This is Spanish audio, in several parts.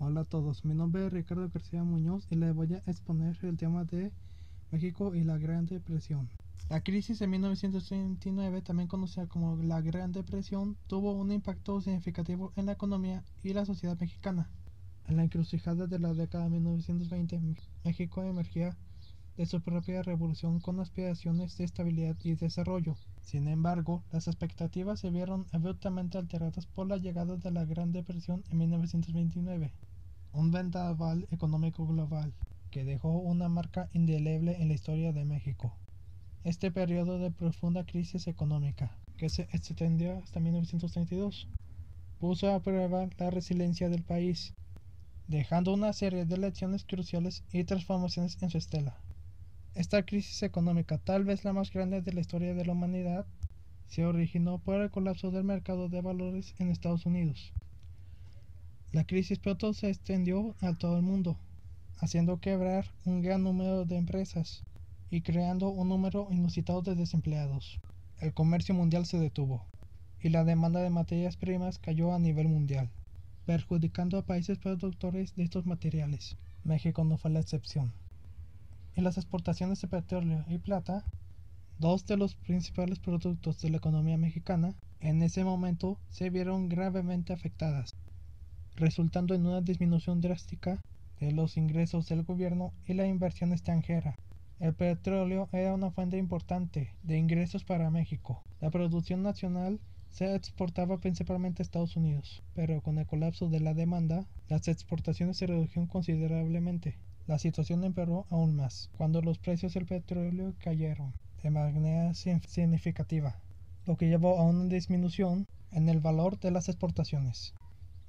Hola a todos, mi nombre es Ricardo García Muñoz y les voy a exponer el tema de México y la Gran Depresión. La crisis de 1929, también conocida como la Gran Depresión, tuvo un impacto significativo en la economía y la sociedad mexicana. En la encrucijada de la década de 1920, México emergía de su propia revolución con aspiraciones de estabilidad y desarrollo. Sin embargo, las expectativas se vieron abruptamente alteradas por la llegada de la Gran Depresión en 1929, un vendaval económico global que dejó una marca indeleble en la historia de México. Este periodo de profunda crisis económica, que se extendió hasta 1932, puso a prueba la resiliencia del país, dejando una serie de lecciones cruciales y transformaciones en su estela. Esta crisis económica, tal vez la más grande de la historia de la humanidad, se originó por el colapso del mercado de valores en Estados Unidos. La crisis pronto se extendió a todo el mundo, haciendo quebrar un gran número de empresas y creando un número inusitado de desempleados. El comercio mundial se detuvo y la demanda de materias primas cayó a nivel mundial, perjudicando a países productores de estos materiales. México no fue la excepción. En las exportaciones de petróleo y plata, dos de los principales productos de la economía mexicana, en ese momento se vieron gravemente afectadas, resultando en una disminución drástica de los ingresos del gobierno y la inversión extranjera. El petróleo era una fuente importante de ingresos para México. La producción nacional se exportaba principalmente a Estados Unidos, pero con el colapso de la demanda, las exportaciones se redujeron considerablemente. La situación empeoró aún más cuando los precios del petróleo cayeron de manera significativa, lo que llevó a una disminución en el valor de las exportaciones.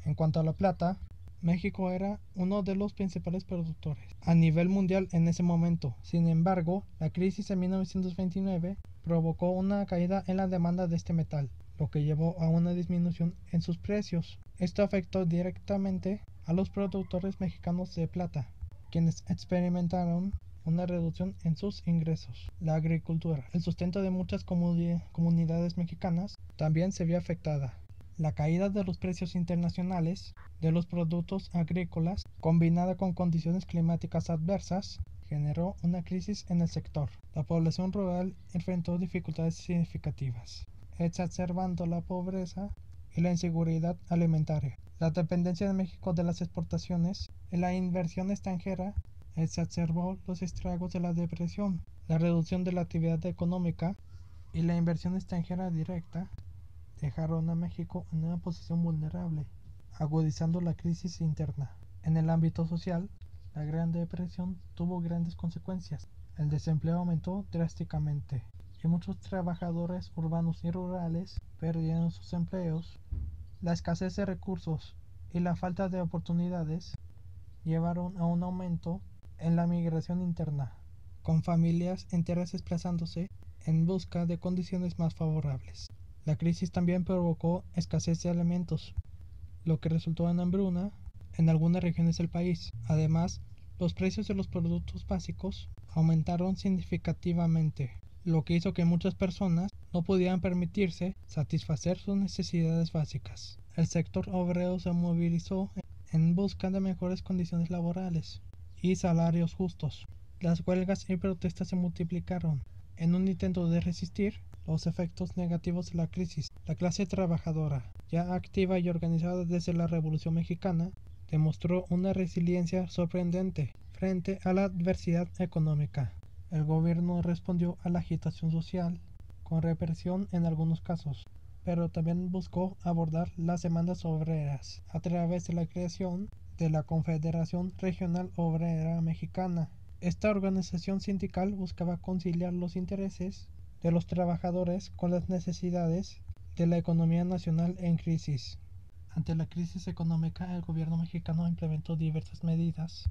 En cuanto a la plata, México era uno de los principales productores a nivel mundial en ese momento. Sin embargo, la crisis de 1929 provocó una caída en la demanda de este metal, lo que llevó a una disminución en sus precios. Esto afectó directamente a los productores mexicanos de plata, quienes experimentaron una reducción en sus ingresos. La agricultura, el sustento de muchas comunidades mexicanas, también se vio afectada. La caída de los precios internacionales de los productos agrícolas, combinada con condiciones climáticas adversas, generó una crisis en el sector. La población rural enfrentó dificultades significativas, exacerbando la pobreza y la inseguridad alimentaria. La dependencia de México de las exportaciones y la inversión extranjera exacerbó los estragos de la depresión. La reducción de la actividad económica y la inversión extranjera directa dejaron a México en una posición vulnerable, agudizando la crisis interna. En el ámbito social, la Gran Depresión tuvo grandes consecuencias. El desempleo aumentó drásticamente y muchos trabajadores urbanos y rurales perdieron sus empleos. La escasez de recursos y la falta de oportunidades llevaron a un aumento en la migración interna, con familias enteras desplazándose en busca de condiciones más favorables. La crisis también provocó escasez de alimentos, lo que resultó en hambruna en algunas regiones del país. Además, los precios de los productos básicos aumentaron significativamente, lo que hizo que muchas personas no pudieran permitirse satisfacer sus necesidades básicas. El sector obrero se movilizó en busca de mejores condiciones laborales y salarios justos. Las huelgas y protestas se multiplicaron. En un intento de resistir los efectos negativos de la crisis, la clase trabajadora, ya activa y organizada desde la Revolución Mexicana, demostró una resiliencia sorprendente frente a la adversidad económica. El gobierno respondió a la agitación social con represión en algunos casos, pero también buscó abordar las demandas obreras a través de la creación de la Confederación Regional Obrera Mexicana. Esta organización sindical buscaba conciliar los intereses de los trabajadores con las necesidades de la economía nacional en crisis. Ante la crisis económica, el gobierno mexicano implementó diversas medidas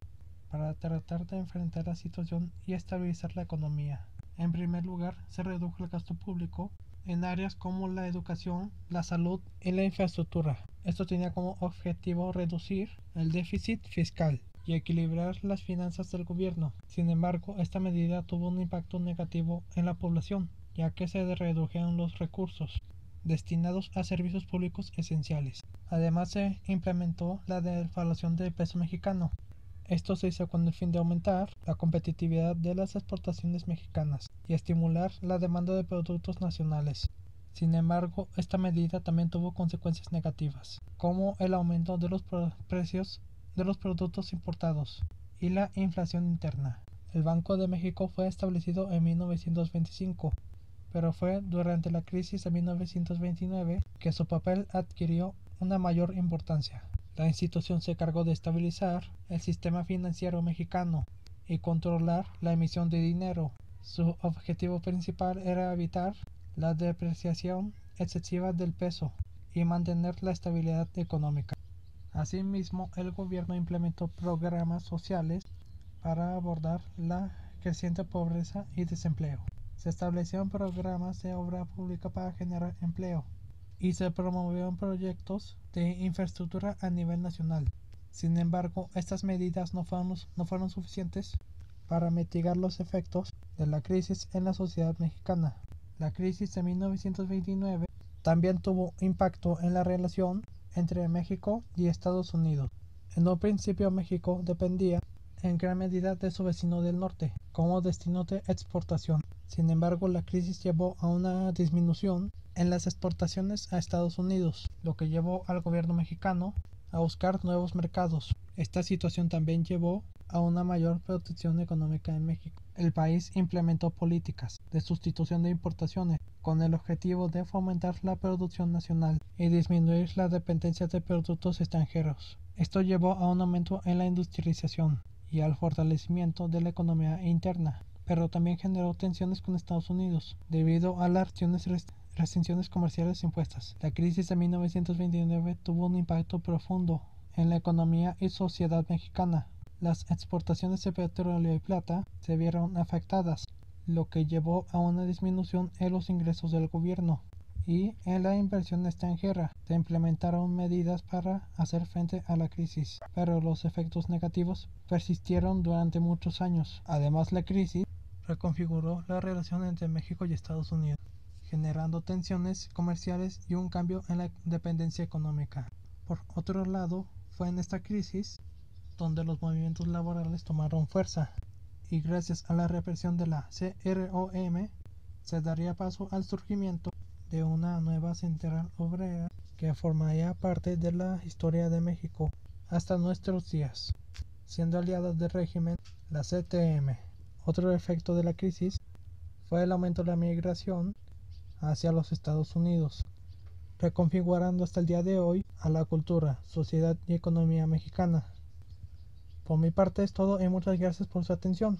para tratar de enfrentar la situación y estabilizar la economía. En primer lugar, se redujo el gasto público en áreas como la educación, la salud y la infraestructura. Esto tenía como objetivo reducir el déficit fiscal y equilibrar las finanzas del gobierno. Sin embargo, esta medida tuvo un impacto negativo en la población, ya que se redujeron los recursos destinados a servicios públicos esenciales. Además se implementó la devaluación del peso mexicano. Esto se hizo con el fin de aumentar la competitividad de las exportaciones mexicanas y estimular la demanda de productos nacionales. Sin embargo, esta medida también tuvo consecuencias negativas, como el aumento de los precios de los productos importados y la inflación interna. El Banco de México fue establecido en 1925, pero fue durante la crisis de 1929 que su papel adquirió una mayor importancia. La institución se encargó de estabilizar el sistema financiero mexicano y controlar la emisión de dinero. Su objetivo principal era evitar la depreciación excesiva del peso y mantener la estabilidad económica. Asimismo, el gobierno implementó programas sociales para abordar la creciente pobreza y desempleo. Se establecieron programas de obra pública para generar empleo y se promovieron proyectos de infraestructura a nivel nacional. Sin embargo, estas medidas no fueron suficientes para mitigar los efectos de la crisis en la sociedad mexicana. La crisis de 1929 también tuvo impacto en la relación entre México y Estados Unidos. En un principio, México dependía en gran medida de su vecino del norte como destino de exportación. Sin embargo, la crisis llevó a una disminución en las exportaciones a Estados Unidos, lo que llevó al gobierno mexicano a buscar nuevos mercados. Esta situación también llevó a una mayor protección económica en México. El país implementó políticas de sustitución de importaciones con el objetivo de fomentar la producción nacional y disminuir la dependencia de productos extranjeros. Esto llevó a un aumento en la industrialización y al fortalecimiento de la economía interna, pero también generó tensiones con Estados Unidos debido a las restricciones comerciales impuestas. La crisis de 1929 tuvo un impacto profundo en la economía y sociedad mexicana. Las exportaciones de petróleo y plata se vieron afectadas, lo que llevó a una disminución en los ingresos del gobierno y en la inversión extranjera. Se implementaron medidas para hacer frente a la crisis, pero los efectos negativos persistieron durante muchos años. Además, la crisis reconfiguró la relación entre México y Estados Unidos, generando tensiones comerciales y un cambio en la dependencia económica. Por otro lado, fue en esta crisis donde los movimientos laborales tomaron fuerza, y gracias a la represión de la CROM se daría paso al surgimiento de una nueva central obrera que formaría parte de la historia de México hasta nuestros días, siendo aliada del régimen la CTM. Otro efecto de la crisis fue el aumento de la migración hacia los Estados Unidos, reconfigurando hasta el día de hoy a la cultura, sociedad y economía mexicana. Por mi parte es todo y muchas gracias por su atención.